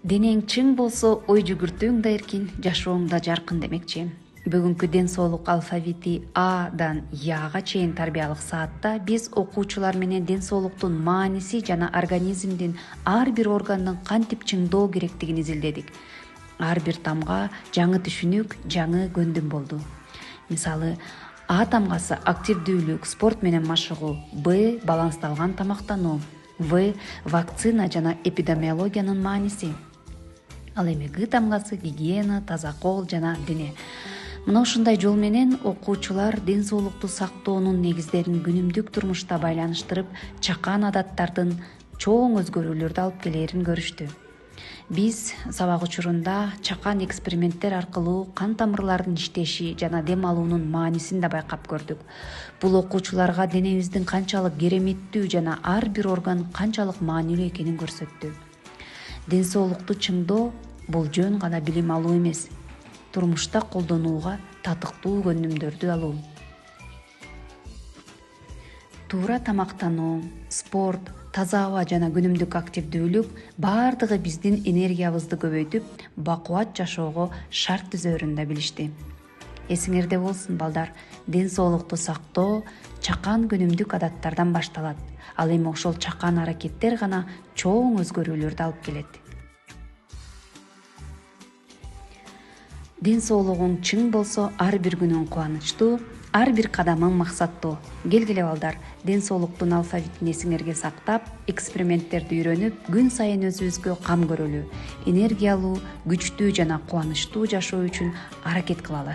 Денең чың болсо, ой жүгүртүүң да эркин, жашооң да жаркын демекчи. Бүгүнкү ден соолук алфавити Адан Яга чейин тарбиялык саатта биз окуучулар менен ден соолуктун мааниси жана организмдин ар бир органын кантип чыңдоо керектигин изилдедик. Ар бир тамга жаңы түшүнүк, жаңы көндүм болду. Мисалы, А тамгасы активдүүлүк, спорт менен машыгуу, Б балансталган тамактануу, В вакцина жана эпидемиологиянын мааниси. Ал эми Г тамгасы гигиена, таза кол жана дене. Мына ушундай жол менен окуучулар ден соолукту сактоонун негиздерин күнүмдүк турмушта байланыштырып, чакан адаттардын чоң өзгөрүүлөрдү алып келээрин көрүштү. Биз сабак учурунда чакан эксперименттер аркылуу кан тамырлардын иштеши жана дем алуунун маанисин да байкап көрдүк. Бул окуучуларга денебиздин канчалык кереметтүү жана ар бир орган канчалык маанилүү экенин көрсөттү. Ден соолукту чыңдоо бул жөн гана билим алуу эмес, турмушта колдонууга татыктуу көндүмдөрдү алуу. Туура тамактануу, спорт, таза аба жана күнүмдүк активдүүлүк баардыгы биздин энергиябызды көбөйтүп, бакубат жашоого шарт түзөөрүн да билишти. Эсиңерде болсун, балдар, ден соолукту сактоо чакан күнүмдүк адаттардан башталат. Ал эми ошол чакан аракеттер гана чоң өзгөрүүлөрдү алып келет. Ден соолугуң чың болсо, ар бир күнүң кубанычтуу, ар бир кадамың максаттуу. Келгиле балдар, ден соолуктун алфавитин эсиңерге сактап, эксперименттерди үйрөнүп, күн сайын өзүбүзгө кам көрөлү, энергиялуу, күчтүү жана кубанычтуу жашоо үчүн аракет кылалы.